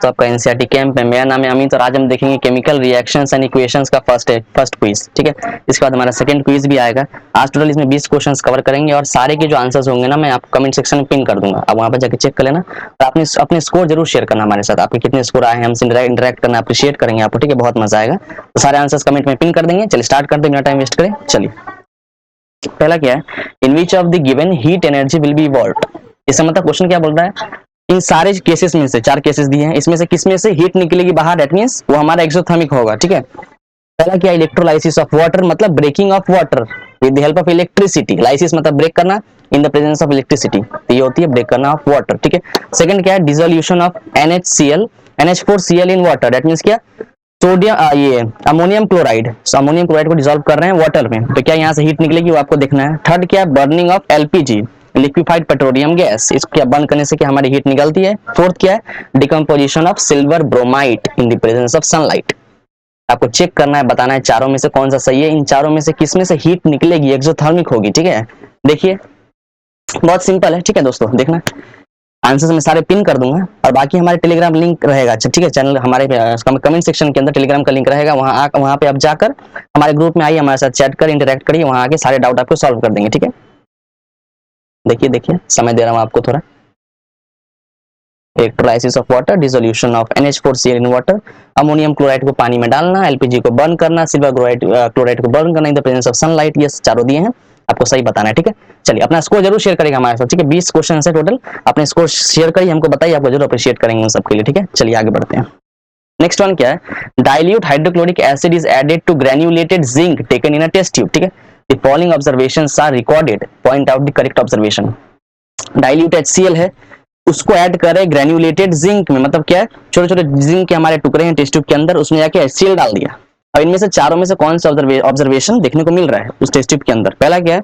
दोस्तों, आपका NCERT camp में। मेरा नाम है अमित और आज हम देखेंगे केमिकल रिएक्शंस एंड इक्वेशंस का फर्स्ट क्विज। ठीक है, इसके बाद हमारा सेकंड क्विज भी आएगा। आज टोटल इसमें 20 क्वेश्चंस कवर करेंगे और सारे के जो आंसर्स होंगे ना, मैं आपको कमेंट सेक्शन में पिन कर दूंगा। आप वहां पर जाकर चेक कर लेना और आपने अपने स्कोर जरूर शेयर करना हमारे साथ। आपके कितने स्कोर आए हैं, हमसे इंटरेक्ट करना, अप्रिशिएट करेंगे आपको। ठीक है, बहुत मजा आएगा। तो सारे आंसर्स कमेंट में पिन कर देंगे। चलिए स्टार्ट करते हैं, बिना टाइम वेस्ट करें। चलिए, पहला क्या है, in which of the given heat energy will be evolved. इसका मतलब क्वेश्चन क्या बोल रहा है, इन सारे केसेस में से 4 केसेस दिए हैं, इसमें से किसमें से हीट निकलेगी बाहर, दैट मींस वो हमारा एक्सोथर्मिक होगा। ठीक है, पहला क्या, इलेक्ट्रोलाइसिस ऑफ वाटर, मतलब breaking of water with the help of electricity. Lysis मतलब ब्रेक करना in the presence of electricity, तो ये होती है ब्रेक करना ऑफ वाटर। ठीक है, सेकंड क्या है, dissolution of NaCl NH4Cl in water, that means क्या, सोडियम ये अमोनियम क्लोराइड, अमोनियम क्लोराइड को डिसॉल्व कर रहे हैं वाटर में, तो क्या यहाँ से हीट निकलेगी वो आपको देखना है। थर्ड क्या है, burning of LPG liquefied petroleum gas, इसको बर्न करने से क्या हमारी हीट निकलती है। फोर्थ क्या है, decomposition of silver bromide in the presence of sunlight. आपको चेक करना है, बताना है चारों में से कौन सा सही है। इन चारों में से किस में से हीट निकलेगी, एक्सोथर्मिक होगी। ठीक है, देखिए बहुत सिंपल है। ठीक है दोस्तों, देखना आंसर्स में सारे पिन कर दूंगा और बाकी हमारे टेलीग्राम लिंक रहेगा। अच्छा ठीक है, चैनल हमारे कमेंट सेक्शन के अंदर टेलीग्राम का लिंक रहेगा, वहां पे आप जाकर हमारे ग्रुप में आइए, हमारे साथ चैट कर इंटरेक्ट करिए, वहां आके सारे डाउट आपको सॉल्व कर देंगे। ठीक है, देखिए समय दे रहा हूं आपको थोड़ा। Electrolysis of water, dissolution of NH4Cl in water, ammonium chloride को पानी में डालना, LPG को बर्न करना, सिल्वर क्लोराइड को बर्न करना in the presence of sunlight, ये चारों दिए हैं, आपको सही बताना है। ठीक है, चलिए अपना स्कोर जरूर शेयर करेगा हमारे साथ। ठीक है, 20 क्वेश्चन है टोटल, अपने स्कोर शेयर करिए, हमको बताइए, आपको जरूर अप्रिशिएट करेंगे उन सबके लिए। ठीक है, चलिए आगे बढ़ते हैं। नेक्स्ट वन क्या है, dilute hydrochloric acid is added to granulated zinc taken in a test tube. ठीक है, the following observations are recorded, point out the correct observation. Dilute HCl है, उसको ऐड करें ग्रेन्युलेटेड जिंक में, मतलब क्या है, छोटे छोटे जिंक के हमारे टुकड़े हैं टेस्ट ट्यूब के अंदर, उसमें जाके HCl डाल दिया। और इनमें से चारों में से कौन सा ऑब्जर्वेशन देखने को मिल रहा है उस टेस्ट ट्यूब के अंदर। पहला क्या है,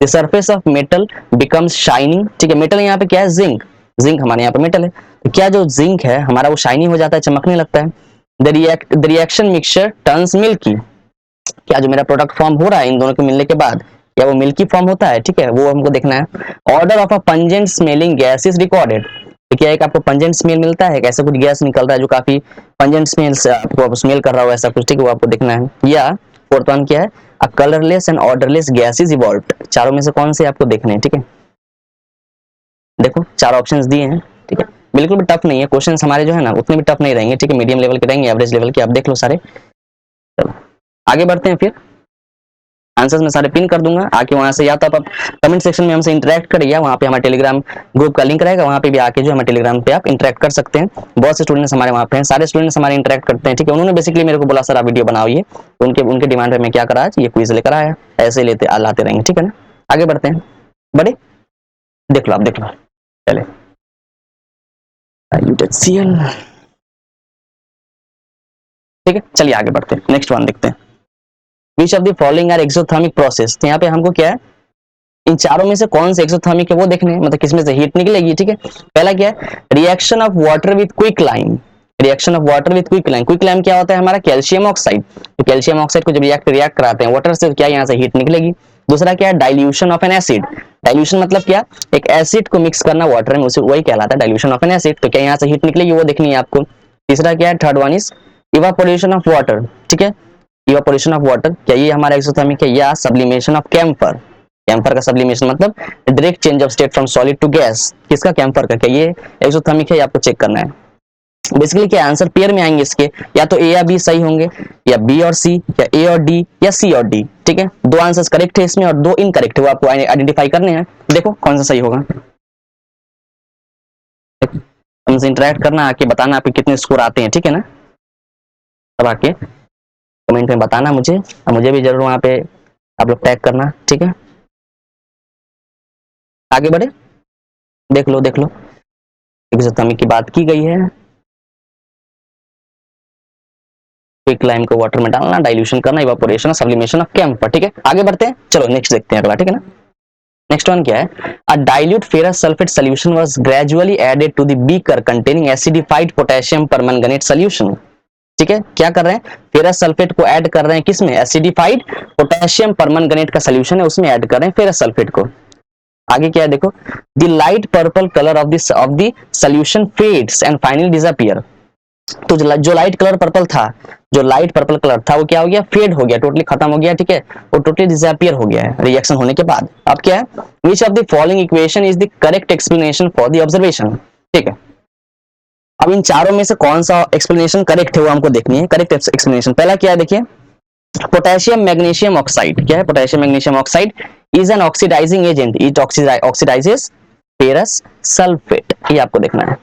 the surface of metal becomes shining. ठीक है, मेटल यहाँ पे क्या है, जिंक, जिंक हमारे यहाँ पे मेटल है, तो क्या जो जिंक है हमारा वो शाइनी हो जाता है, चमकने लगता है। The reaction mixture turns milky, क्या जो मेरा प्रोडक्ट फॉर्म हो रहा है इन दोनों के मिलने के बाद, क्या वो मिल्की फॉर्म होता है। ठीक है, वो हमको देखना है। Order of a pungent smelling gas is recorded, क्या एक आपको पंजेंट स्मेल मिलता है, ऐसा कुछ गैस निकल रहा है जो काफी पंजेंट स्मेल से आपको स्मेल कर रहा हो ऐसा कुछ। ठीक है, वो आपको देखना है। या फोर्थ वन क्या है, a colourless and odourless gas is evolved, चारों में से कौन से आपको देखने हैं। ठीक है, देखो चार ऑप्शंस दिए हैं। ठीक है, बिल्कुल भी टफ नहीं है, क्वेश्चंस हमारे जो है ना उतने भी टफ नहीं रहेंगे। ठीक है, मीडियम लेवल के रहेंगे, एवरेज लेवल के, आप देख लो सारे। चलो आगे बढ़ते हैं, फिर आंसर्स में सारे पिन कर दूंगा, आके वहां से या तो आप कमेंट सेक्शन में हमसे इंटरेक्ट करिए, वहां पे हमारे टेलीग्राम ग्रुप का लिंक रहेगा, वहां पे भी आके जो हमारे टेलीग्राम पे आप इंटरेक्ट कर सकते हैं। बहुत से स्टूडेंट्स हमारे वहां पे हैं, सारे स्टूडेंट्स हमारे इंटरेक्ट करते हैं। ठीक है, उन्होंने बेसिकली मेरे को बोला सर आप वीडियो बनाओ, ये तो उनके डिमांड पे मैं क्या करा, आज ये क्विज लेकर आया, ऐसे लेते लाते रहेंगे। ठीक है ना, आगे बढ़ते हैं। बड़े देख लो, आप देख लो पहले HCl। ठीक है, चलिए आगे बढ़ते हैं, नेक्स्ट वन देखते हैं। Which of the following are exothermic process, तो यहाँ पे हमको क्या है, इन चारों में से कौन से एक्सोथर्मिक है वो देखने हैं, मतलब किसमें से हीट निकलेगी। ठीक है, पहला क्या है, reaction of water with quick lime, reaction of water with quick lime. Quick lime क्या होता है हमारा, कैल्शियम ऑक्साइड, तो कैल्शियम ऑक्साइड को जब रिएक्ट कराते हैं वाटर से, क्या यहाँ से हीट निकलेगी। दूसरा क्या है, dilution of N acid, dilution मतलब क्या, एक एसिड को मिक्स करना वाटर में, उसे वही कहलाता है डाइल्यूशन ऑफ एन एसिड, तो क्या यहाँ से हीट निकलेगी वो देखनी है आपको। तीसरा क्या है, third one is evaporation of water. ठीक है, इवापोरेशन ऑफ वाटर, क्या ये हमारा एक्सोथर्मिक है। या सब्लिमेशन ऑफ कैम्फर, कैम्फर का सब्लिमेशन मतलब direct change of state from solid to gas, किसका, कैम्फर का, क्या ये एक्सोथर्मिक है, आपको चेक करना है। बेसिकली क्या आंसर पेयर में आएंगे इसके, या तो ए या बी सही होंगे, या बी और सी, या ए और डी, या सी और डी। ठीक है, दो आंसर्स करेक्ट है इसमें और दो इनकरेक्ट है, वो आपको आइडेंटिफाई करने हैं। देखो कौन सा सही होगा, हमसे इंटरेक्ट करना, आके बताना आपके कितने स्कोर आते हैं। ठीक है ना, अब आके कमेंट में बताना मुझे, और मुझे भी जरूर वहां पे आप लोग टैग करना। ठीक है, आगे बढ़े, देख लो एक्सोथर्मिक की बात की गई है, क्विक लाइम को वाटर में डालना, डाइल्यूशन करना, इवापोरेशन, सब्लिमेशन ऑफ कैम्फर। ठीक है, आगे बढ़ते हैं, चलो नेक्स्ट देखते हैं अगला। ठीक है ना, नेक्स्ट वन क्या है, a dilute ferrous sulphate solution was gradually added to the beaker containing acidified potassium permanganate solution. ठीक है, क्या कर रहे हैं, फेरस सल्फेट को ऐड कर रहे हैं किसमें, एसिडिफाइड पोटेशियम परमंगनेट का सॉल्यूशन है उसमें ऐड कर रहे हैं फेरस सल्फेट को। आगे क्या है देखो, the light purple colour of the solution fades and finally disappear. तो जो लाइट कलर पर्पल था, जो लाइट पर्पल कलर था वो क्या हो गया, फेड हो गया, टोटली खत्म हो गया, ठीक है, वो टोटली डिसअपियर हो गया है रिएक्शन होने के बाद। अब क्या है, which of the following equation is the correct explanation for the observation, ठीक है। अब इन चारों में से कौन सा एक्सप्लेनेशन करेक्ट है वो हमको देखनी है। करेक्ट एक्सप्लेनेशन पहला क्या है, देखिए, पोटेशियम मैग्नीशियम ऑक्साइड, क्या है, potassium magnesium oxide is an oxidising agent, it oxidises ferrous sulphate, ये आपको देखना है,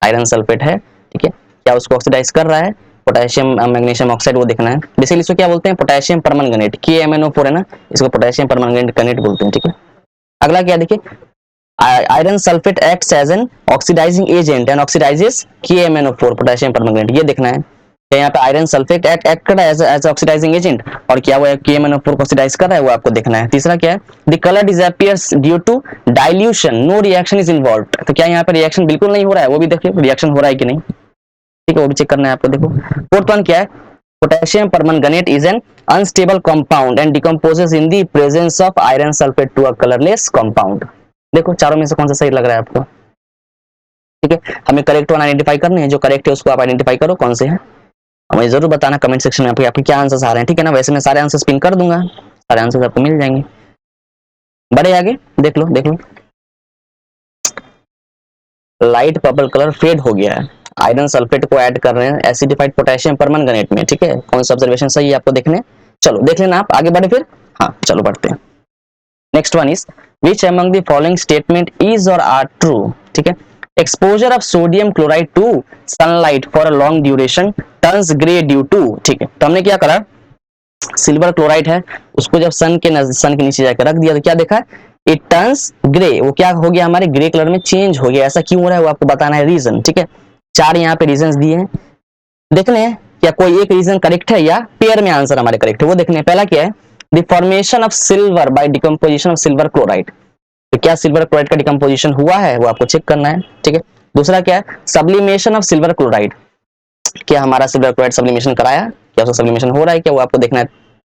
आयरन सल्फेट है, ठीक है, क्या उसको ऑक्सीडाइज कर रहा है, पोटेशियम मैग्नीशियम ऑक्साइड, वो देखना है। बेसिकली इसको क्या बोलते हैं, पोटेशियम परमंगनेट, KMnO4 है ना, इसको पोटेशियम परमंगनेट बोलते हैं, ठीक है। अगला क्या देखिए, iron sulphate acts as an oxidising agent and oxidises KMnO4 potassium permanganate, ये देखना है। यहाँ पे आयरन सल्फेट एक्ट कर रहा है एज ऑक्सीडाइजिंग एजेंट, और क्या वो KMnO4 को ऑक्सीडाइज कर रहा है, वो आपको देखना है। तीसरा क्या है, the colour disappears due to dilution, no reaction is involved, तो क्या यहाँ पे रिएक्शन बिल्कुल नहीं हो रहा है, वो भी देखिए रिएक्शन हो रहा है कि नहीं, ठीक है, वो भी चेक करना है आपको। देखो फोर्थ वन क्या है, potassium permanganate is an unstable compound and decomposes in the presence of iron sulphate to a colourless compound. देखो चारों में से कौन सा सही लग रहा है आपको, ठीक है, हमें करेक्ट वन आइडेंटिफाई करने हैं, जो करेक्ट है उसको आप आइडेंटिफाई करो कौन से है, हमें जरूर बताना कमेंट सेक्शन में आपके क्या आंसर्स आ रहे हैं, ठीक है ना। वैसे मैं सारे आंसर्स पिन कर दूंगा, सारे आंसर्स आपको मिल जाएंगे। बड़े आगे देख लो, देख लो, लाइट पर्पल कलर फेड हो गया है, आयरन सल्फेट को ऐड कर रहे हैं एसिडिफाइड पोटेशियम परमंगनेट में, ठीक है, कौन सा ऑब्जर्वेशन सही है आपको देखने, चलो देख लेना आप, आगे बढ़े फिर, हाँ चलो बढ़ते हैं। Next one is which among the following statement is or are true, ठीक है, exposure of sodium chloride to sunlight for a long duration turns grey due to, ठीक है, तो हमने क्या करा, सिल्वर क्लोराइड है, उसको जब सन के नीचे जाकर रख दिया तो क्या देखा, इट टर्न्स ग्रे, वो क्या हो गया, हमारे ग्रे कलर में चेंज हो गया। ऐसा क्यों हो रहा है वो आपको बताना है, रीजन, ठीक है। चार यहाँ पे रीजंस दिए हैं, देखने हैं क्या कोई एक रीजन करेक्ट है या पेयर में आंसर हमारे करेक्ट है, वो देखने हैं। पहला क्या है, the formation of silver by decomposition of silver chloride, तो क्या सिल्वर क्लोराइड का डिकम्पोजिशन हुआ है वो आपको चेक करना है, ठीक है। दूसरा क्या है, सब्लिमेशन ऑफ सिल्वर क्लोराइड, क्या हमारा सिल्वर क्लोराइड सब्लिमेशन कराया, क्या उसका सब्लिमेशन हो रहा है क्या, वो आपको देखना है।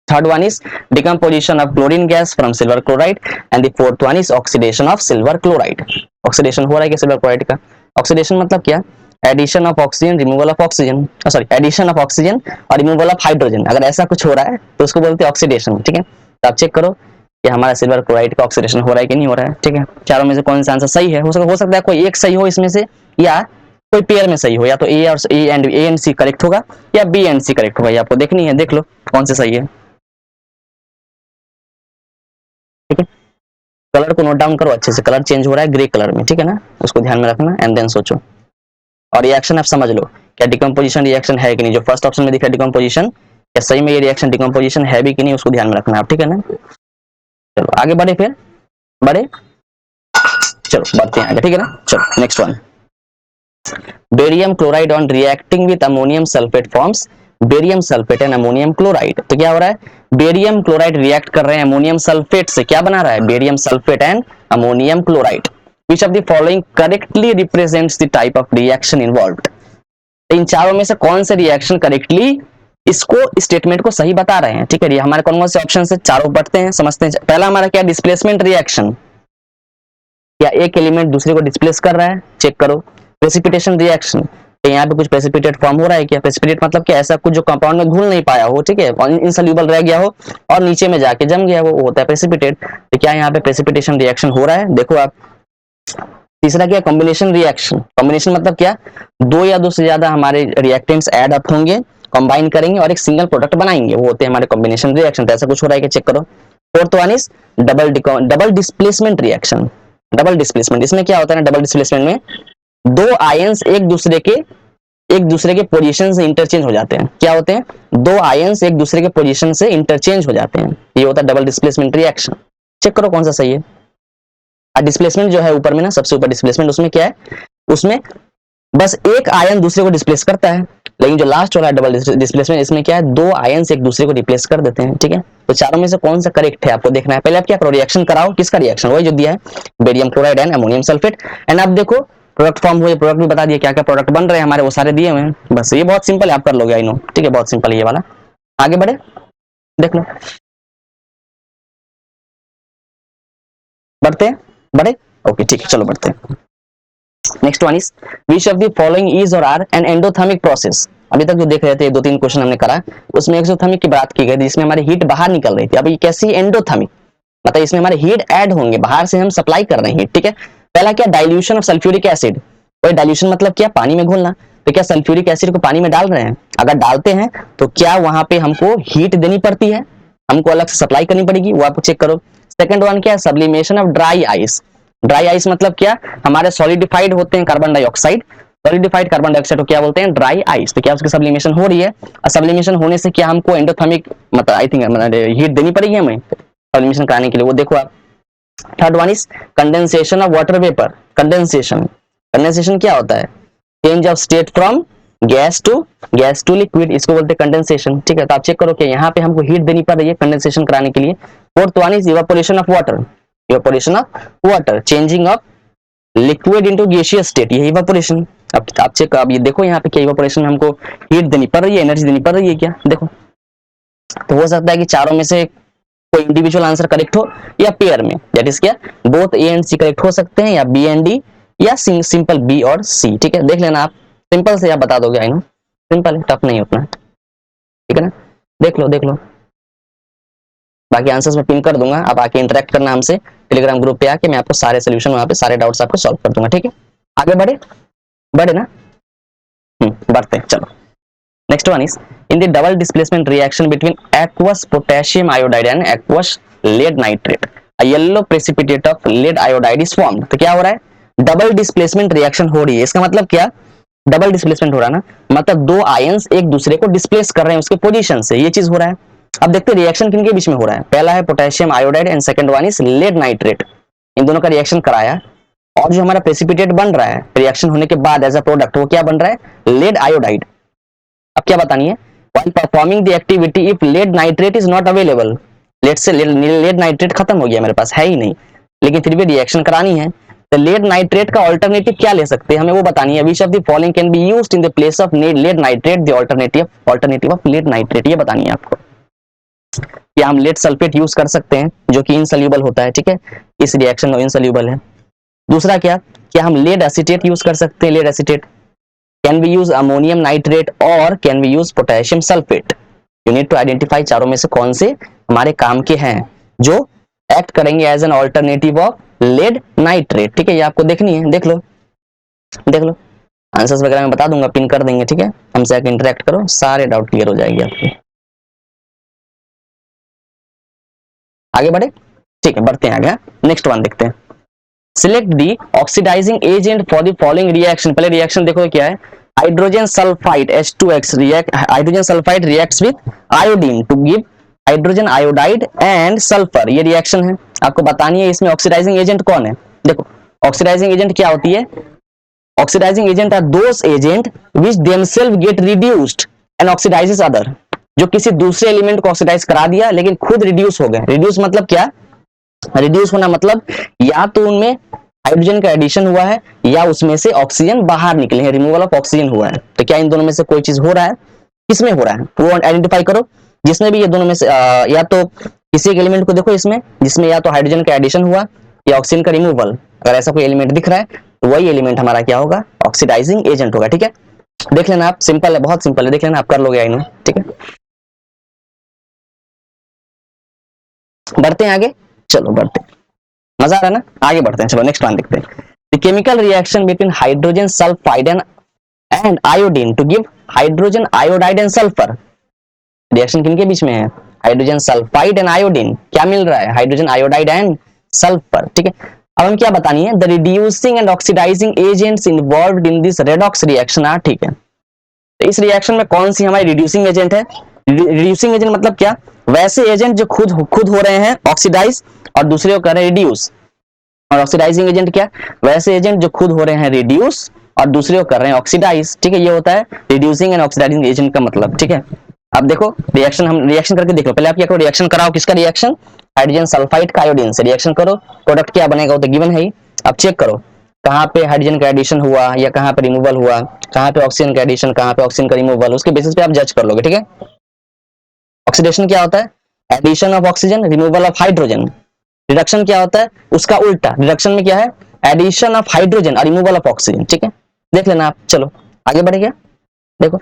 Third one is decomposition of chlorine gas from silver chloride and the fourth one is oxidation of silver chloride, oxidation हो रहा है क्या सिल्वर क्लोराइड का, ऑक्सीडेशन मतलब क्या, addition of oxygen removal of oxygen, sorry addition of oxygen और removal of hydrogen, अगर ऐसा कुछ हो रहा है तो उसको बोलते हैं ऑक्सीडेशन, ठीक है। तो आप चेक करो कि हमारा सिल्वर क्लोराइड का ऑक्सीडेशन हो रहा है कि नहीं हो रहा है, ठीक है। चारों में से कौन सा आंसर सही है, हो सकता है कोई एक सही हो इसमें से, या कोई पेयर में सही हो, या तो ए और ए एंड सी करेक्ट होगा या बी एंड सी करेक्ट होगा, ये आपको देखनी है, देख लो कौन से सही है, ठीक है। कलर को नोट डाउन करो अच्छे से, कलर चेंज हो रहा है ग्रे कलर में, ठीक है ना, उसको ध्यान में रखना एंड देन सोचो। और रिएक्शन आप समझ लो, क्या डिकम्पोजिशन रिएक्शन है कि नहीं, जो फर्स्ट ऑप्शन में दिखा डिकम्पोजिशन, क्या सही में ये रिएक्शन डिकम्पोजिशन है भी कि नहीं, उसको ध्यान में रखना आप, ठीक है ना। चलो आगे बढ़े, फिर बढ़े, चलो बढ़ते हैं आगे, ठीक है ना। चलो next one, barium chloride on reacting with ammonium sulphate forms barium sulphate and ammonium chloride, तो क्या हो रहा है, बेरियम क्लोराइड रिएक्ट कर रहे हैं अमोनियम सल्फेट से, क्या बना रहा है, barium sulphate and ammonium chloride. Which of the following correctly represents the type of reaction involved? इन चारों में से कौन से रिएक्शन करेक्टली इसको स्टेटमेंट को सही बता रहे हैं, ठीक है। ये हमारे कौन कौन से ऑप्शन से चारों पढ़ते हैं, समझते हैं। पहला हमारा क्या, डिस्प्लेसमेंट रिएक्शन, क्या एक एलिमेंट दूसरे को डिस्प्लेस कर रहा है, चेक करो। प्रेसिपिटेशन रिएक्शन, यहाँ पे कुछ प्रेसिपिटेट फॉर्म हो रहा है क्या, प्रेसिपिटेट मतलब क्या, ऐसा कुछ जो कंपाउंड में घुल नहीं पाया हो, ठीक है, इनसोल्यूबल रह गया हो और नीचे में जाके जम गया, वो होता है प्रेसिपिटेट। तो क्या यहाँ पे प्रेसिपिटेशन रिएक्शन हो रहा है, देखो आप। तीसरा क्या, कॉम्बिनेशन रिएक्शन, कॉम्बिनेशन मतलब क्या, दो या दो से ज्यादा हमारे रिएक्टेंट्स ऐड अप होंगे, कंबाइन करेंगे और एक सिंगल प्रोडक्ट बनाएंगे, वो होते हैं हमारे कॉम्बिनेशन रिएक्शन। तो ऐसा कुछ हो रहा है कि चेक करो। Fourth one is double displacement reaction, double displacement, इसमें क्या होता है ना, डबल डिस्प्लेसमेंट में दो आयंस एक दूसरे के पोजीशन से इंटरचेंज हो जाते हैं, क्या होते हैं, दो आयंस एक दूसरे के पोजीशन से इंटरचेंज हो जाते हैं, ये होता है डबल डिस्प्लेसमेंट रिएक्शन। चेक करो कौन सा सही है। डिस्प्लेसमेंट जो है ऊपर में ना, सबसे ऊपर डिस्प्लेसमेंट, उसमें क्या है, उसमें बस एक आयन दूसरे को डिस्प्लेस करता है, लेकिन जो लास्ट वाला है डबल डिस्प्लेसमेंट, इसमें क्या है, दो आयन एक दूसरे को रिप्लेस कर देते हैं, ठीक है। तो चारों में से कौन सा करेक्ट है आपको देखना है। पहले आप क्या करो, रिएक्शन कराओ, किसका रिएक्शन, वही जो दिया है, barium chloride and ammonium sulphate, and आप देखो प्रोडक्ट फॉर्म हुए, प्रोडक्ट भी बता दिए क्या क्या प्रोडक्ट बन रहे हैं हमारे, वो सारे दिए हुए हैं, बस ये बहुत सिंपल है, आप कर लोगे, आई नो, ठीक है, बहुत सिंपल है ये वाला। आगे बढ़े, देख लो, बढ़ते हैं, बढ़े, ओके ठीक है, चलो बढ़ते हैं। Next one is which of the following is or are an endothermic process. अभी तक जो देख रहे थे 2-3 क्वेश्चन हमने करा, उसमें एक्सोथर्मिक की बात की गई थी, जिसमें हमारी हीट बाहर निकल रही थी। अब ये कैसी एंडोथर्मिक, मतलब इसमें हमारे हीट ऐड होंगे, बाहर से हम सप्लाई कर रहे हैं हीट, ठीक है। पहला क्या, डाइल्यूशन ऑफ सल्फ्यूरिक एसिड। और डाइल्यूशन मतलब क्या, पानी में घोलना। तो क्या सल्फ्यूरिक एसिड को पानी में डाल रहे हैं, अगर डालते हैं तो क्या वहां पे हमको हीट देनी पड़ती है, हमको अलग से सप्लाई करनी पड़ेगी, वो आप चेक करो। सेकंड वन क्या है, sublimation of dry ice. Dry ice मतलब क्या, हमारे सॉलिडिफाइड होते हैं carbon dioxide, solidified carbon dioxide को क्या बोलते हैं, ड्राई आइस। तो क्या उसकी सब्लिमेशन हो रही है, और सब्लिमेशन होने से क्या हमको एंडोथर्मिक मतलब आई थिंक हीट देनी पड़ेगी हमें सब्लिमेशन कराने के लिए, वो देखो आप। Third one is condensation of water vapour. Condensation, condensation क्या होता है, change of state from gas to liquid, इसको बोलते हैं कंडेंसेशन, ठीक है। तो आप चेक करो कि यहाँ पे हमको हीट देनी पड़ रही है कंडेंसेशन कराने के लिए। Fourth one is evaporation of water. Evaporation of water, changing of liquid into gaseous state, ये इवेपोरेशन। अब आप चेक, अब ये देखो यहाँ पे क्या इवेपोरेशन में हमको हीट देनी पड़ रही है, एनर्जी देनी पड़ रही है क्या, देखो। तो हो सकता है कि चारों में से कोई इंडिविजुअल आंसर करेक्ट हो, या पेयर में, दैट इज क्या, both A and C correct हो सकते हैं, या बी एंड डी, या सिंपल बी और सी, ठीक है। देख लेना आप, सिंपल से आप बता दोगे, आई नो सिंपल है, टफ नहीं उतना, ठीक है ना। देख लो देख लो, बाकी आंसर्स मैं पिन कर दूंगा, आप आके इंटरेक्ट करना हमसे टेलीग्राम ग्रुप पे आके, मैं आपको सारे सोल्यूशन वहां पे सारे डाउट्स आपको सॉल्व कर दूंगा, ठीक है। आगे बढ़े ना, बढ़ते हैं, चलो। Next one is in the double displacement reaction between aqueous potassium iodide and aqueous lead nitrate, a yellow precipitate of lead iodide is formed. तो क्या हो रहा है, डबल डिस्प्लेसमेंट रिएक्शन हो रही है। इसका मतलब क्या, डबल डिस्प्लेसमेंट हो रहा है ना, मतलब दो आयंस एक दूसरे को डिस्प्लेस कर रहे हैं उसके पोजीशन से, ये चीज हो रहा है। अब देखते हैं रिएक्शन किन के बीच में हो रहा है। पहला है potassium iodide and second one is lead nitrate, इन दोनों का रिएक्शन कराया, और जो हमारा प्रेसिपिटेट बन रहा है रिएक्शन होने के बाद एज अ प्रोडक्ट, वो क्या बन रहा है, लेड आयोडाइड। अब क्या बतानी है, while performing the activity if lead nitrate is not available, let say lead nitrate खत्म हो गया, मेरे पास है ही नहीं, लेकिन फिर भी रिएक्शन करानी है, तो लेड नाइट्रेट का ऑल्टरनेटिव क्या ले सकते हैं, हमें वो बतानी है। Which of the following can be used in the place of lead nitrate, the alternative of lead nitrate, ये बतानी है आपको। क्या हम लेड सल्फेट यूज कर सकते हैं, जो कि इनसोल्यूबल होता है, ठीक है, इस रिएक्शन में इनसोल्यूबल है। दूसरा क्या हम लेड एसीटेट यूज कर सकते हैं, lead acetate. Can we use ammonium nitrate और can we use potassium sulphate. You need to identify चारों में से कौन से हमारे काम के हैं जो एक्ट करेंगे as an alternative of lead nitrate, ठीक है। ये आपको देखनी है, देख लो आंसर्स वगैरह मैं बता दूंगा, पिन कर देंगे, ठीक है। हमसे आके इंटरेक्ट करो, सारे डाउट क्लियर हो जाएंगे आपके। आगे बढ़े, ठीक है, बढ़ते हैं आगे। नेक्स्ट वन देखते हैं, select the oxidising agent for the following reaction. पहले रिएक्शन देखो क्या है, hydrogen sulphide H2X react, hydrogen sulphide reacts with iodine to give hydrogen iodide and sulphur, ये रिएक्शन है। आपको बतानी है इसमें ऑक्सीडाइजिंग एजेंट कौन है। देखो ऑक्सीडाइजिंग एजेंट क्या होती है, oxidising agent are those agent which themselves get reduced and oxidises other, जो किसी दूसरे एलिमेंट को ऑक्सीडाइज करा दिया लेकिन खुद रिड्यूस हो गए। रिड्यूस मतलब क्या, रिड्यूस होना मतलब या तो उनमें हाइड्रोजन का एडिशन हुआ है या उसमें से ऑक्सीजन बाहर निकले हैं, रिमूवल ऑफ ऑक्सीजन हुआ है। तो क्या इन दोनों में से कोई चीज हो रहा है, किसमें हो रहा है वो आइडेंटिफाई करो। जिसमें भी ये दोनों में से या तो किसी एक एलिमेंट को देखो इसमें जिसमें या तो हाइड्रोजन का एडिशन हुआ या ऑक्सीजन का रिमूवल, अगर ऐसा कोई एलिमेंट दिख रहा है तो वही एलिमेंट हमारा क्या होगा, ऑक्सीडाइजिंग एजेंट होगा, ठीक है। देख लेना आप, सिंपल है, बहुत सिंपल है, देख लेना आप, कर लोगे आई नो, ठीक है। बढ़ते हैं आगे, चलो बढ़ते हैं, मजा आ रहा है ना, आगे बढ़ते हैं, चलो नेक्स्ट वन देखते हैं। The chemical reaction between hydrogen sulphide and iodine to give hydrogen iodide and sulphur. Reaction किनके बीच में है, हाइड्रोजन सल्फाइड एंड आयोडीन, क्या मिल रहा है, हाइड्रोजन आयोडाइड एंड सल्फर, ठीक है। अब हम क्या बतानी है, the reducing and oxidising agents involved in this redox reaction are, ठीक है। तो इस रिएक्शन में कौन सी हमारी रिड्यूसिंग एजेंट है, रिड्यूसिंग एजेंट मतलब क्या, वैसे एजेंट जो खुद हो रहे हैं ऑक्सीडाइज और दूसरे को कर रहे हैं रिड्यूस, और ऑक्सीडाइजिंग एजेंट क्या, वैसे एजेंट जो खुद हो रहे हैं रिड्यूस और दूसरे को कर रहे हैं ऑक्सीडाइज, ठीक है। ये होता है रिड्यूसिंग एंड ऑक्सीडाइजिंग एजेंट का मतलब, ठीक है। अब देखो रिएक्शन, हम रिएक्शन करके देख लो, पहले आप क्या करो, रिएक्शन कराओ, किसका रिएक्शन, हाइड्रोजन सल्फाइड का आयोडीन से रिएक्शन करो, प्रोडक्ट क्या बनेगा वो तो गिवन है ही। अब चेक करो कहाँ पे हाइड्रोजन का एडिशन हुआ या कहाँ पे रिमूवल हुआ, कहाँ पे ऑक्सीजन का एडिशन, कहाँ पे ऑक्सीजन का रिमूवल, उसके बेसिस पे आप जज कर लोगे, ठीक है। ऑक्सीडेशन क्या होता है, addition of oxygen, removal of hydrogen. Reduction क्या होता है, उसका उल्टा, रिडक्शन में क्या है, एडिशन ऑफ हाइड्रोजन और रिमूवल ऑफ ऑक्सीजन, ठीक है, देख लेना आप। चलो आगे बढ़ गया, देखो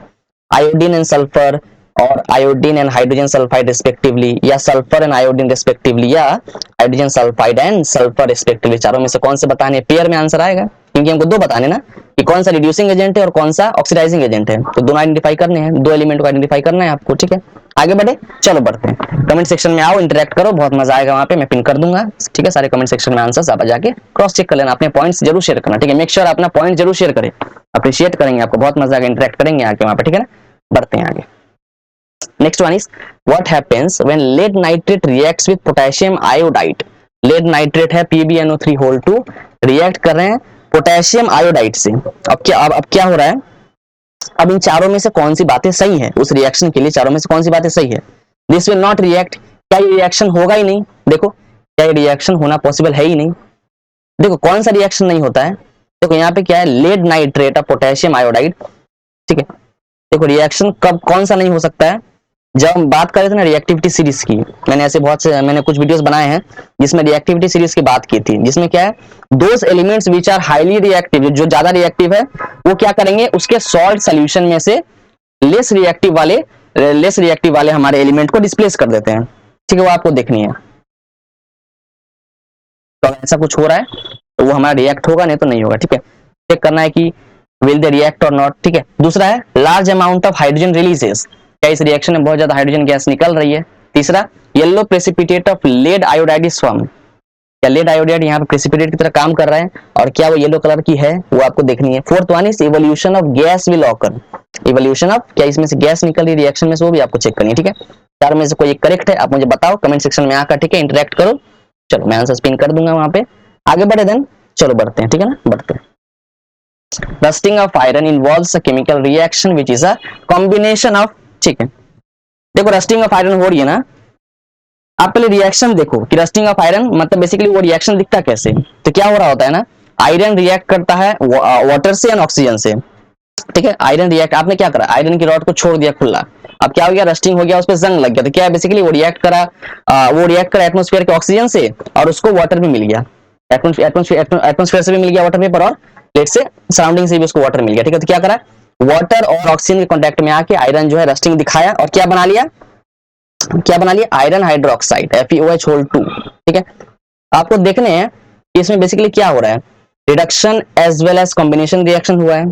आयोडीन एंड सल्फर और iodine and hydrogen sulphide respectively, या सल्फर एंड आयोडीन रिस्पेक्टिवली, या hydrogen sulphide and sulphur respectively, चारों में से कौन से बताने, पेयर में आंसर आएगा, क्योंकि हमको दो बताने ना कि कौन सा रिड्यूसिंग एजेंट है और कौन सा ऑक्सीडाइजिंग एजेंट है, तो दोनों आइडेंटिफाई करने हैं, दो एलिमेंट को आइडेंटिफाई करना है आपको, ठीक है। आगे बढ़े, चलो बढ़ते हैं, कमेंट सेक्शन में आओ, इंटरेक्ट करो, बहुत मजा आएगा वहां पे, मैं पिन कर दूंगा, ठीक है। सारे कमेंट सेक्शन में आंसर्स आप जाके क्रॉस चेक कर लेना, अपने पॉइंट्स जरूर शेयर करना, ठीक है, मेक श्योर अपना पॉइंट जरूर शेयर करें, अप्रिशिएट करेंगे आपको, बहुत मजा आएगा, इंटरेक्ट करेंगे आके वहां पे, ठीक है ना। बढ़ते हैं आगे। Next one is what happens when lead nitrate reacts with potassium iodide. lead nitrate है PbNO3 whole 2 रिएक्ट कर रहे हैं पोटेशियम आयोडाइड से। अब क्या हो रहा है, अब इन चारों में से कौन सी बातें सही है उस रिएक्शन के लिए, चारों में से कौन सी बातें सही है। दिस विल नॉट रिएक्ट, क्या ये रिएक्शन होगा ही नहीं, देखो क्या ये रिएक्शन होना पॉसिबल है ही नहीं। देखो कौन सा रिएक्शन नहीं होता है, देखो यहाँ पे क्या है, lead nitrate of potassium iodide, ठीक है। देखो रिएक्शन कब कौन सा नहीं हो सकता है, जब हम बात कर रहे थे ना रिएक्टिविटी सीरीज की, मैंने कुछ वीडियोस बनाए हैं जिसमें रिएक्टिविटी सीरीज की बात की थी, जिसमें क्या है, those elements which are highly reactive, जो ज्यादा रिएक्टिव है वो क्या करेंगे, उसके सॉल्ट सोल्यूशन में से लेस रिएक्टिव वाले हमारे एलिमेंट को डिस्प्लेस कर देते हैं, ठीक है, वो आपको देखनी है। तो ऐसा कुछ हो रहा है तो वो हमारा रिएक्ट होगा, नहीं तो नहीं होगा, ठीक है। चेक करना है कि विल दे रिएक्ट और नॉट, ठीक है। दूसरा है large amount of hydrogen releases, क्या इस रिएक्शन में बहुत ज्यादा हाइड्रोजन गैस निकल रही है। तीसरा yellow precipitate of lead iodide is form, क्या लेड आयोडाइड यहाँ पे प्रेसिपिटेट की तरह काम कर रहा है और क्या वो येलो कलर की है, वो आपको देखनी है। Fourth one is evolution of gas will occur, evolution of, क्या इसमें से गैस निकल रही रिएक्शन में से, वो भी आपको चेक करनी है, ठीक है। चार में से कोई एक करेक्ट है, आप मुझे बताओ कमेंट सेक्शन में आकर, ठीक है, इंटरेक्ट करो। चलो मैं आंसर पिन कर दूंगा वहां पे, आगे बढ़े देन, चलो बढ़ते हैं, ठीक है ना, बढ़ते हैं। Rusting of iron involves a chemical reaction which is a combination of, ठीक है। देखो रस्टिंग ऑफ आयरन हो रही है ना, आप पहले रिएक्शन देखो कि रस्टिंग ऑफ आयरन मतलब बेसिकली वो रिएक्शन दिखता कैसे, तो क्या हो रहा होता है ना, आयरन रिएक्ट करता है वाटर से एंड ऑक्सीजन से, ठीक है। आयरन रिएक्ट, आपने क्या करा, आयरन की रॉड को छोड़ दिया खुला, अब क्या हो गया, रस्टिंग हो गया, उस पर जंग लग गया, तो क्या है बेसिकली वो रिएक्ट करा एटमॉस्फेयर के ऑक्सीजन से और उसको वाटर भी मिल गया, एटमॉस्फेयर से भी मिल गया वाटर पेपर और प्लेट से सराउंडिंग से भी उसको वाटर मिल गया, ठीक है। तो क्या करा, वाटर और ऑक्सीजन के कांटेक्ट में आके आयरन जो है रस्टिंग दिखाया और क्या बना लिया, आयरन हाइड्रोक्साइड FeOH whole 2, ठीक है। आपको देखने हैं कि इसमें बेसिकली क्या हो रहा है, reduction as well as combination reaction हुआ है,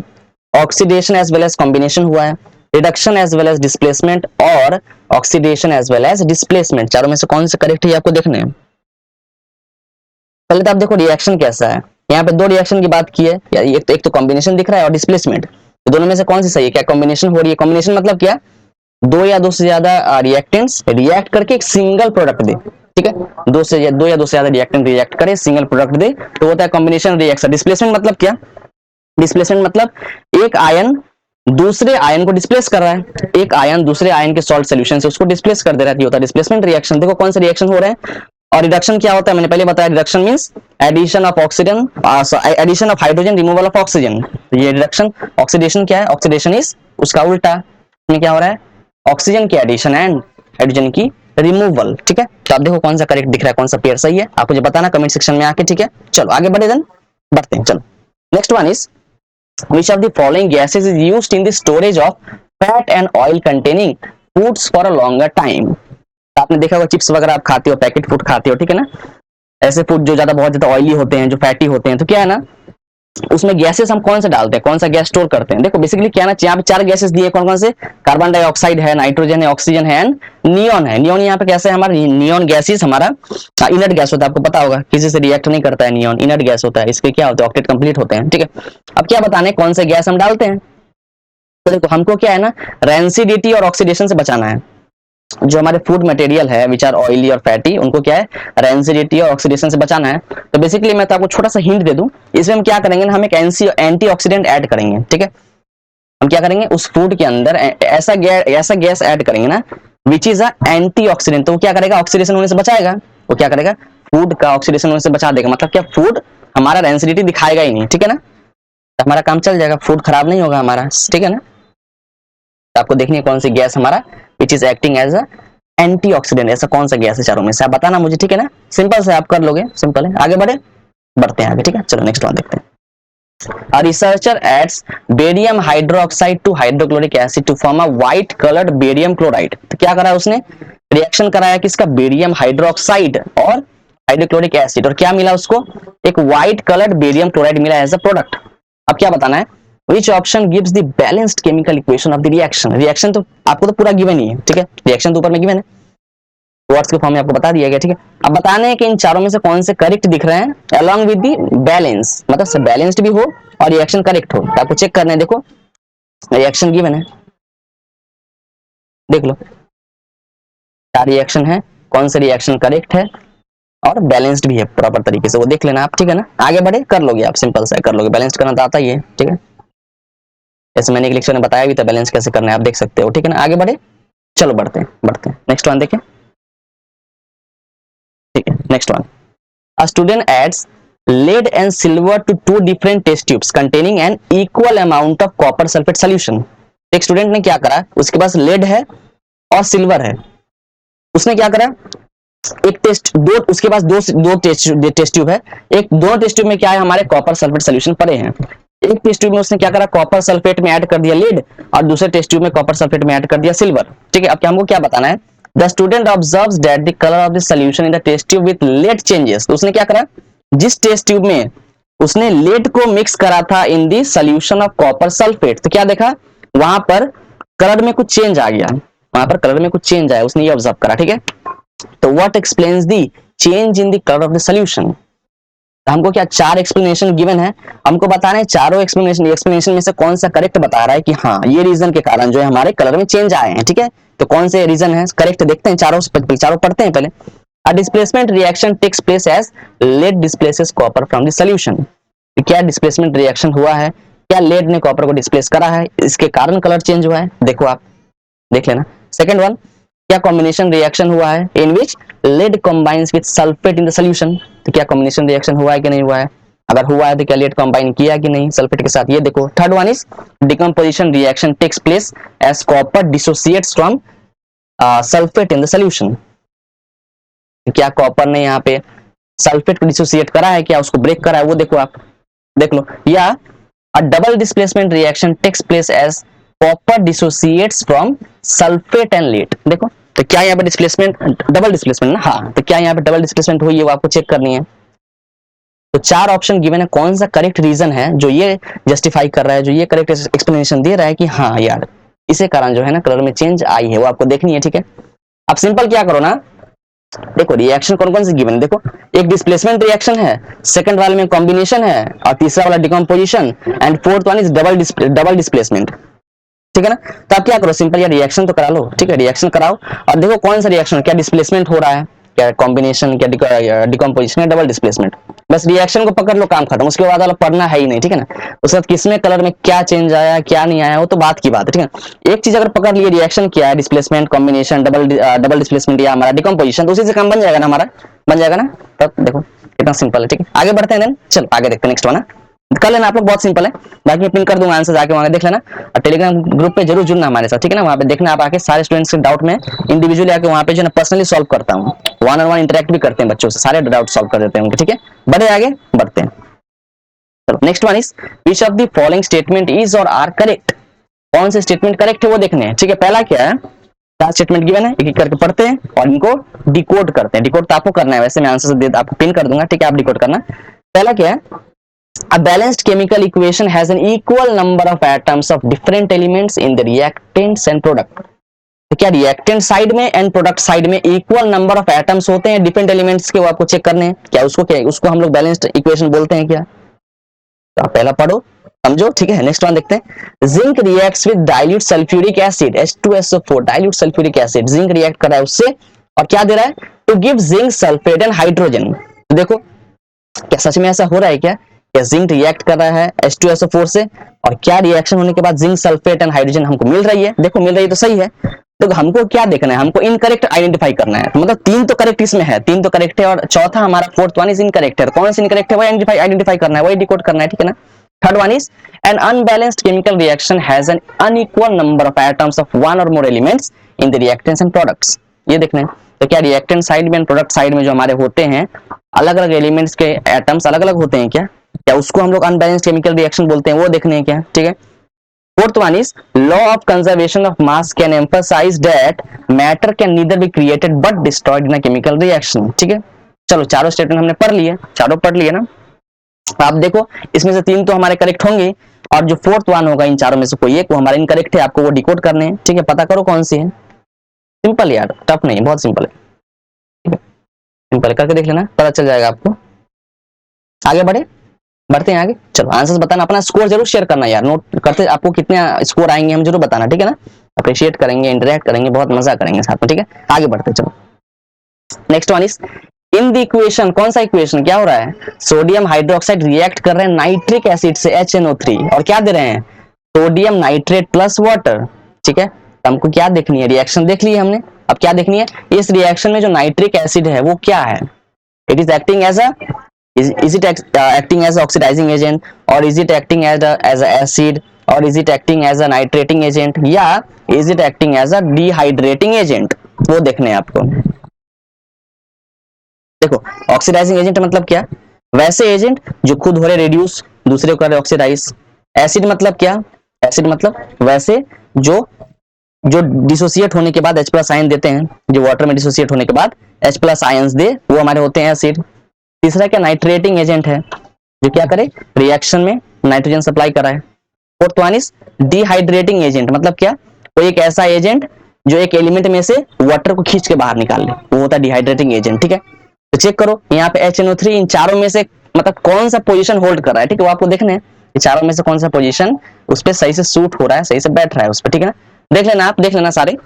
oxidation as well as combination हुआ है, reduction as well as displacement और oxidation as well as displacement, चारों में से कौन से करेक्ट है आपको देखने हैं। पहले तो आप देखो रिएक्शन कैसा है, यहाँ पे दो रिएक्शन की बात की है, एक तो कॉम्बिनेशन दिख रहा है और डिस्प्लेसमेंट, तो दोनों में से कौन सी सही है, क्या कॉम्बिनेशन हो रही है, कॉम्बिनेशन मतलब क्या, दो या दो से ज्यादा रिएक्टेंट्स रिएक्ट करके एक सिंगल प्रोडक्ट दे, ठीक है, दो या दो से ज्यादा रिएक्टेंट रिएक्ट करे सिंगल प्रोडक्ट दे तो होता है कॉम्बिनेशन रिएक्शन। डिस्प्लेसमेंट मतलब क्या, डिस्प्लेसमेंट मतलब एक आयन दूसरे आयन को डिस्प्लेस कर रहा है, एक आयन दूसरे आयन के सॉल्ट सॉल्यूशन से उसको डिस्प्लेस कर दे रहा है, ये होता है डिस्प्लेसमेंट रिएक्शन। देखो कौन सा रिएक्शन हो रहा है, और रिडक्शन क्या होता है, मैंने पहले बताया, reduction means addition of oxygen, addition of hydrogen, removal of oxygen, ये रिडक्शन। ऑक्सीडेशन क्या है, ऑक्सीडेशन इज उसका उल्टा, में क्या हो रहा है, ऑक्सीजन की एडिशन एंड हाइड्रोजन की रिमूवल, ठीक है। तो आप देखो कौन सा करेक्ट दिख रहा है, कौन सा पेयर सही है, आप मुझे बताना कमेंट सेक्शन में आके, ठीक है। चलो आगे बढ़े देन, बढ़ते हैं, चलो next one is which of the following gases is used in the storage of fat and oil containing foods for a longer time। आपने देखा होगा चिप्स वगैरह आप खाते हो, पैकेट फूड खाते हो, ठीक है ना, ऐसे फूड जो बहुत ज्यादा ऑयली होते हैं, जो फैटी होते हैं, तो क्या है ना, उसमें गैसेस हम कौन सा डालते हैं, कौन सा गैस स्टोर करते हैं। देखो बेसिकली क्या ना, यहाँ पे चार गैसेस दिए, कौन कौन से, कार्बन डाइऑक्साइड है, नाइट्रोजन है, ऑक्सीजन है एंड नियॉन है। नियॉन यहाँ पे कैसे है, हमारा नियॉन गैसेस हमारा इनर्ट गैस होता है, आपको पता होगा किसी से रिएक्ट नहीं करता है, नियॉन इनर्ट गैस होता है, इसके क्या होता है, ऑक्टेट कंप्लीट होते हैं, ठीक है। अब क्या बताने कौन से गैस हम डालते हैं, तो देखो हमको क्या है ना, रेंसिडिटी और ऑक्सीडेशन से बचाना है। जो हमारे फूड मटेरियल है विच आर ऑयली और फैटी, उनको क्या है, रेंसिडिटी और ऑक्सीडेशन से बचाना है। तो बेसिकली मैं तो आपको छोटा सा हिंट दे दूं, इसमें हम क्या करेंगे ना, हम एक एंटीऑक्सीडेंट ऐड करेंगे, ठीक है। हम क्या करेंगे, उस फूड के अंदर ऐसा गैस ऐड करेंगे ना विच इज अ एंटीऑक्सीडेंट, तो वो क्या करेगा, ऑक्सीडेशन होने से बचाएगा, वो क्या करेगा, फूड का ऑक्सीडेशन होने से बचा देगा, मतलब क्या, फूड हमारा रेंसिडिटी दिखाएगा ही नहीं, ठीक है ना, तो हमारा काम चल जाएगा, फूड खराब नहीं होगा हमारा, ठीक है ना। तो आपको देखनी है कौन सी गैस हमारा which is acting as a antioxidant, ऐसा कौन सा गैस है चारों में से, आप बताना मुझे, ठीक है ना, सिंपल से आप कर लोगे, सिंपल है, आगे बढ़े। बढ़ते हैं आगे, ठीक है। चलो नेक्स्ट वन देखते हैं। A researcher adds barium hydroxide to hydrochloric acid to form a white colored barium chloride। तो क्या करा उसने, रिएक्शन कराया किसका, बेरियम हाइड्रोक्साइड और हाइड्रोक्लोरिक एसिड, और क्या मिला उसको, एक व्हाइट कलर्ड बेरियम क्लोराइड मिला एज अ प्रोडक्ट। अब क्या बताना है, which option gives the balanced chemical equation of the reaction. Reaction तो आपको तो पूरा गिवन ही है, ठीक है, रिएक्शन तो ऊपर में गिवन है, वर्ड्स के फॉर्म में आपको बता दिया गया, ठीक है। अब बताने हैं कि इन चारों में से कौन से करेक्ट दिख रहे हैं अलॉन्ग विद दी बैलेंस, मतलब बैलेंस्ड भी हो और रिएक्शन करेक्ट हो। तो आपको चेक करना है, देखो रिएक्शन गिवन है, देख लो क्या रिएक्शन है, कौन से रिएक्शन करेक्ट है और बैलेंस्ड भी है प्रॉपर तरीके से, वो देख लेना आप, ठीक है ना। आगे बढ़े, कर लोगे आप, सिंपल सा कर लोगे, बैलेंस करना तो आता ही है, ठीक है। जैसे मैंने एक लेक्चर में बताया भी था बैलेंस कैसे करना है, आप देख सकते हो, ठीक है ना। आगे बढ़े, चलो बढ़ते हैं नेक्स्ट वन देखें, ठीक है। Next one, a student adds lead and silver to two different test tubes containing an equal amount of copper sulfate solution। एक स्टूडेंट ने क्या करा, उसके पास लेड है और सिल्वर है, उसने क्या करा, एक टेस्ट दो, उसके पास दो टेस्ट ट्यूब है, एक दोनों टेस्ट ट्यूब में क्या है, हमारे कॉपर सल्फेट सोल्यूशन पड़े हैं। एक टेस्ट ट्यूब में उसने क्या करा, कॉपर सल्फेट में ऐड कर दिया लीड, और दूसरे टेस्ट ट्यूब में कॉपर सल्फेट में ऐड कर दिया सिल्वर, ठीक है। अब हमको क्या बताना है, the student observes that the colour of the solution in the test tube with lead changes. तो उसने क्या करा, जिस टेस्ट ट्यूब में उसने लेड को मिक्स करा था in the solution of copper sulphate, तो क्या देखा, वहां पर कलर में कुछ चेंज आ गया, वहां पर कलर में कुछ चेंज आया, उसने ये ऑब्जर्व करा, ठीक है। तो what explains the change in the colour of the solution. हमको क्या चार एक्सप्लेनेशन गिवन है, हमको बताना है चारों एक्सप्लेनेशन में से कौन सा करेक्ट बता रहा है कि हाँ ये रीजन के कारण जो है हमारे कलर में चेंज आए हैं, ठीक है। तो कौन से रीजन है करेक्ट, देखते हैं, चारों पढ़ते हैं पहले। A displacement reaction takes place as lead displaces copper from the solution। क्या डिस्प्लेसमेंट रिएक्शन हुआ है, क्या लेड ने कॉपर को डिस्प्लेस करा है, इसके कारण कलर चेंज हुआ है, देखो आप देख लेना। सेकंड वन, क्या कॉम्बिनेशन रिएक्शन हुआ है, in which lead combines with sulphate in the solution. तो क्या कॉम्बिनेशन रिएक्शन हुआ है कि नहीं हुआ है, अगर हुआ है तो क्या लेड कॉम्बाइन किया कि नहीं सल्फेट के साथ, ये देखो। Third one is decomposition reaction takes place as copper dissociates from sulphate in the solution. क्या कॉपर ने यहाँ पे सल्फेट को डिसोसिएट करा है, क्या उसको ब्रेक करा है, वो देखो आप देख लो। या a double displacement reaction takes place as copper dissociates from sulphate and lead. देखो तो क्या यहाँ पे डिस्प्लेसमेंट, डबल डिस्प्लेसमेंट ना, हाँ, तो क्या यहाँ पे डबल डिस्प्लेसमेंट हुई है वो आपको चेक करनी है। तो चार ऑप्शन गिवन है, कौन सा करेक्ट रीजन है जो ये जस्टिफाई कर रहा है, जो ये करेक्ट एक्सप्लेनेशन दे रहा है कि हाँ यार इसे कारण जो है ना कलर में चेंज आई है, वो आपको देखनी है, ठीक है। अब सिंपल क्या करो ना, देखो रिएक्शन कौन कौन से गिवन है, देखो एक डिस्प्लेसमेंट रिएक्शन है, सेकंड वाले में कॉम्बिनेशन है, और तीसरा वाला decomposition, and fourth one is double displacement, ठीक है ना। तो आप क्या करो, सिंपल यार रिएक्शन तो करा लो, ठीक है, रिएक्शन कराओ और देखो कौन सा रिएक्शन, क्या डिस्प्लेसमेंट हो रहा है, क्या कॉम्बिनेशन, क्या डिकम्पोजिशन, डबल डिस्प्लेसमेंट, बस रिएक्शन को पकड़ लो, काम खत्म। उसके बाद वाला पढ़ना है ही नहीं, ठीक है ना। उसके बाद किसमें कलर में क्या चेंज आया क्या नहीं आया वो तो बात की बात है, ठीक है। एक चीज अगर पकड़ लिए रिएक्शन क्या है, डिस्प्लेसमेंट, कॉम्बिनेशन, डबल डिस्प्लेसमेंट या हमारा डिकम्पोजिशन, तो उसी से काम बन जाएगा ना, हमारा बन जाएगा ना। तब देखो कितना सिंपल है, ठीक है। आगे बढ़ते हैं, चलो आगे देखते हैं नेक्स्ट वन, कर लेना आप लोग, बहुत सिंपल है, बाकी मैं पिन कर दूंगा आंसर, जाके वहां देख लेना। और टेलीग्राम ग्रुप पे जरूर जुड़ना हमारे साथ, ठीक है ना। वहां पे देखना आप आके सारे स्टूडेंट्स के डाउट में इंडिविजुअली आके वहां पे जो है पर्सनली सॉल्व करता हूँ, वन ऑन वन इंटरेक्ट भी करते हैं बच्चों से, सारे डाउट सॉल्व कर देते हैं उनके, ठीक है। बढ़े आगे बढ़ते हैं, चलो next one is which of the following statement is or are correct. कौन से स्टेटमेंट करेक्ट है वो देखने हैं, ठीक है। पहला क्या है, चार स्टेटमेंट गिवन है, एक एक करके पढ़ते हैं और इनको डिकोड करते हैं। डिकोड तो आपको करना है, वैसे मैं आंसर आपको पिन कर दूंगा, ठीक है, आप डिकोड करना। पहला क्या है, a balanced chemical equation has an equal number of atoms of different elements in the reactants and product। तो क्या रिएक्टेंट साइड में एंड प्रोडक्ट साइड में इक्वल नंबर ऑफ एटम्स होते हैं डिफरेंट एलिमेंट्स के, वो आपको चेक करने हैं, क्या उसको हम लोग बैलेंस्ड इक्वेशन बोलते हैं क्या। तो आप पहला पढ़ो समझो, ठीक है। नेक्स्ट वन देखते हैं, zinc reacts with dilute sulphuric acid H2SO4, dilute sulphuric acid, zinc react कर रहा है उससे और क्या दे रहा है, to give zinc sulphate and hydrogen. तो देखो क्या सच में ऐसा हो रहा है क्या जिंक रिएक्ट कर रहा है H2SO4 से, और क्या रिएक्शन होने के बाद जिंक सल्फेट एंड हाइड्रोजन हमको मिल रही है, देखो मिल रही है तो सही है। तो हमको क्या देखना है, हमको इनकरेक्ट आइडेंटिफाई करना है, तो मतलब तीन तो करेक्ट इसमें है, तीन तो करेक्ट है, और चौथा हमारा फोर्थ वन इज इनकरेक्ट है। कौन सा इनकरेक्ट है वो आइडेंटिफाई करना है, वही डिकोड करना है, ठीक है ना। Third one is an unbalanced chemical reaction has an unequal number of atoms of one और more elements in the reactants and products. ये देखना है तो क्या रिएक्टेंट साइड में एंड प्रोडक्ट साइड में जो हमारे होते हैं अलग अलग एलिमेंट्स के एटम्स अलग अलग होते हैं क्या, क्या उसको हम लोग अनबैलेंस्ड केमिकल रिएक्शन बोलते हैं, वो देखने हैं क्या, ठीक है। Fourth one is law of conservation of mass can emphasise that matter can neither be created but destroyed in a chemical reaction, ठीक है। चलो चारों स्टेटमेंट हमने पढ़ लिए, चारों पढ़ लिए ना। आप देखो इसमें से 3 तो हमारे करेक्ट होंगे और जो फोर्थ वन होगा इन चारों में से कोई एक वो हमारा इनकरेक्ट है, आपको वो डिकोड करने हैं, ठीक है। पता करो कौन सी है, सिंपल यार, टफ नहीं, बहुत सिंपल है, ठीक है। सिंपल करके देख लेना, पता चल जाएगा आपको। आगे बढ़ते हैं आगे। चलो आंसर्स बताना, अपना स्कोर जरूर शेयर करना यार, नोट करते आपको कितने स्कोर आएंगे हम जरूर बताना, ठीक है ना। अप्रिशिएट करेंगे, इंटरेक्ट करेंगे, बहुत मजा करेंगे साथ में, ठीक है। आगे बढ़ते चलो। Next one is in the equation, कौन सा इक्वेशन, क्या हो रहा है, सोडियम हाइड्रोक्साइड रिएक्ट कर रहे हैं नाइट्रिक एसिड से HNO3 और क्या दे रहे हैं, सोडियम नाइट्रेट प्लस वाटर, ठीक है। तो हमको क्या देखनी है, रिएक्शन देख ली हमने, अब क्या देखनी है, इस रिएक्शन में जो नाइट्रिक एसिड है वो क्या है, it is acting as a is it acting as oxidizing agent or is it acting as a acid or is it acting as a nitrating agent या is it acting as a dehydrating agent, वो देखने हैं आपको। देखो oxidising agent मतलब क्या, वैसे agent जो खुद हो रहे रिड्यूस, दूसरे को कर रहे ऑक्सीडाइज। एसिड मतलब क्या, एसिड मतलब वैसे जो डिसोसिएट होने के बाद H+ आयन देते हैं, जो वाटर में डिसोसिएट होने के बाद H+ आयंस दे, वो हमारे होते हैं एसिड। तीसरा क्या, नाइट्रेटिंग एजेंट है, जो क्या करे, रिएक्शन में नाइट्रोजन सप्लाई कराए। Fourth one is dehydrating agent, मतलब क्या, कोई एक ऐसा एजेंट जो एक एलिमेंट में से वाटर को खींच के बाहर निकाल ले, वो होता है डिहाइड्रेटिंग एजेंट, ठीक है। तो चेक करो यहाँ पे HNO3 इन चारों में से मतलब कौन सा पोजीशन होल्ड कर रहा है, ठीक है, वो आपको देखना है, चारों में से कौन सा पोजीशन उस पर सही से सूट हो रहा है, सही से बैठ रहा है उस पर, ठीक है ना। देख लेना, आप देख लेना सारे,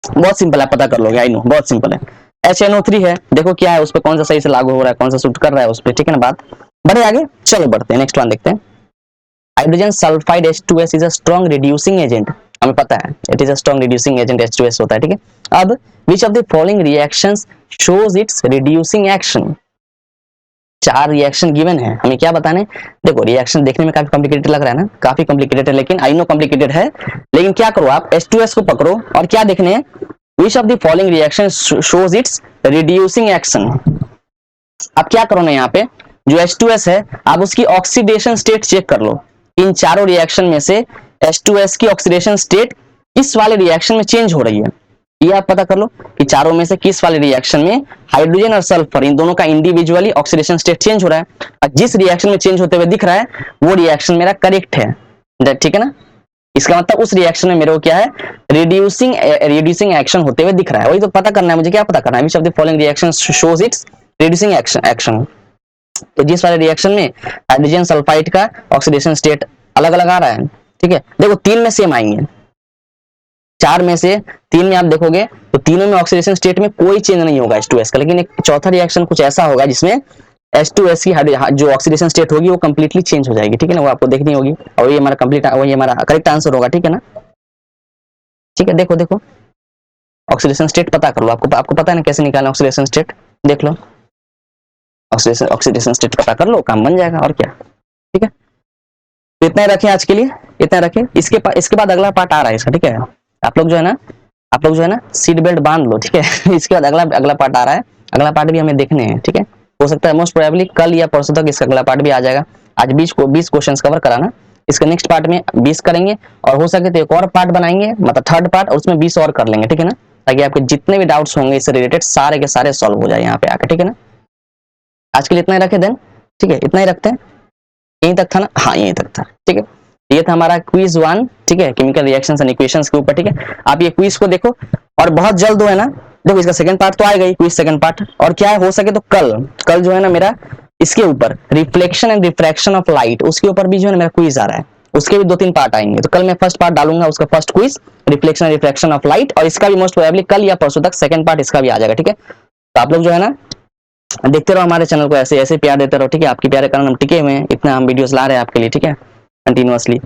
बहुत सिंपल है, पता कर लोगे, आई नो बहुत सिंपल है। HNO3 है, देखो क्या है उस पर कौन सा सही से लागू हो रहा है, कौन सा सूट कर रहा है उस पर, ठीक है ना। बात बढ़े आगे, चलो बढ़ते हैं, नेक्स्ट वन देखते हैं। Hydrogen sulphide H2S is a strong reducing agent, हमें पता है it is a strong reducing agent, H2S होता है, ठीक है। अब विच of the following reactions shows it's reducing action, 4 reaction given है, हमें क्या बताने, देखो रिएक्शन देखने में काफी कॉम्प्लिकेटेड लग रहा है ना, काफी कॉम्प्लिकेटेड है, लेकिन आई नो कॉम्प्लिकेटेड है, लेकिन क्या करो आप H2S को पकड़ो और क्या देखने हैं, which of the following reactions shows its reducing action। अब क्या करो ना, यहाँ पे जो H2S है आप उसकी ऑक्सीडेशन स्टेट चेक कर लो, इन चारों रिएक्शन में से H2S की ऑक्सीडेशन स्टेट किस वाले रिएक्शन में चेंज हो रही है, ये आप पता कर लो कि चारों में से किस वाले रिएक्शन में हाइड्रोजन और सल्फर इन दोनों का इंडिविजुअली ऑक्सीडेशन स्टेट चेंज हो रहा है, और जिस रिएक्शन में चेंज होते हुए दिख रहा है वो रिएक्शन मेरा करेक्ट है, ठीक है ना। इसका मतलब उस रिएक्शन में मेरे को क्या है, रिड्यूसिंग एक्शन होते हुए दिख रहा है, वही तो पता करना है मुझे, क्या पता करना है, which of the following reactions shows it's reducing action. तो जिस वाले रिएक्शन में हाइड्रोजन सल्फाइड का ऑक्सीडेशन स्टेट अलग अलग आ रहा है, ठीक है, देखो 3 में सेम आएंगे, 4 में से 3 में आप देखोगे तो तीनों में ऑक्सीडेशन स्टेट में कोई चेंज नहीं होगा H2S का, लेकिन एक चौथा रिएक्शन कुछ ऐसा होगा जिसमें H2S की जो ऑक्सीडेशन स्टेट होगी वो कंप्लीटली चेंज हो जाएगी, ठीक है ना, वो आपको देखनी होगी, और ये हमारा कंप्लीट, वही हमारा करेक्ट आंसर होगा, ठीक है ना। ठीक है, देखो देखो ऑक्सीडेशन स्टेट पता कर लो, आपको पता है ना कैसे निकालना ऑक्सीडेशन स्टेट, देख लो ऑक्सीडेशन स्टेट पता कर लो, काम बन जाएगा, और क्या, ठीक है। तो इतना ही रखें आज के लिए, इतना रखें, इसके बाद अगला पार्ट आ रहा है इसका, ठीक है। आप लोग जो है ना सीट बेल्ट बांध लो, ठीक है। इसके बाद अगला पार्ट आ रहा है, अगला पार्ट भी हमें देखने हैं, ठीक है। हो सकता है मोस्ट प्रोबेबली कल या परसों तक इसका अगला पार्ट भी आ जाएगा। आज 20 क्वेश्चंस कवर कराना, इसका नेक्स्ट पार्ट में 20 करेंगे, और हो सके तो एक और पार्ट बनाएंगे, मतलब थर्ड पार्ट, और उसमें 20 और कर लेंगे, ठीक है ना, ताकि आपके जितने भी डाउट्स होंगे इससे रिलेटेड सारे के सारे सॉल्व हो जाए यहाँ पे आकर, ठीक है ना। आज के लिए इतना ही रखे देन, ठीक है, इतना ही रखते हैं, यहीं तक था ना, हाँ यहीं तक था, ठीक है। ये था हमारा क्विज 1, ठीक है, केमिकल रिएक्शंस एंड इक्वेशंस के ऊपर, ठीक है। आप ये क्विज को देखो और बहुत जल्द है ना, देखो इसका सेकंड पार्ट तो आएगा ही, क्विज सेकंड पार्ट, और क्या है, हो सके तो कल जो है ना मेरा इसके ऊपर reflection and refraction of light, उसके ऊपर भी जो है ना मेरा क्विज आ रहा है, उसके भी 2-3 पार्ट आएंगे। तो कल मैं फर्स्ट पार्ट डालूंगा, उसका first quiz reflection and refraction of light, और इसका भी मोस्ट प्रोबेबली कल या परसों तक सेकंड पार्ट इसका भी आ जाएगा, ठीक है। तो आप लोग जो है ना देखते रहो हमारे चैनल को, ऐसे ऐसे प्यार देते रहो, ठीक है। आपके प्यारे कारण हम टिके हुए हैं, इतना हम वीडियोस ला रहे हैं आपके लिए, ठीक है, कंटिन्यूअसली,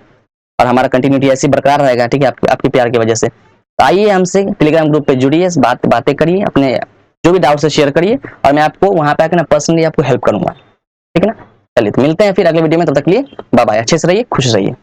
और हमारा कंटिन्यूटी ऐसी बरकरार रहेगा, ठीक है, आपके प्यार की वजह से। तो आइए हमसे टेलीग्राम ग्रुप पे जुड़िए, बातें करिए, अपने जो भी डाउट से शेयर करिए, और मैं आपको वहां पे आकर ना पर्सनली आपको हेल्प करूंगा, ठीक है ना। चलिए तो मिलते हैं फिर अगले वीडियो में, तब तक के लिए बाय बाय, अच्छे से रहिए, खुश रहिए।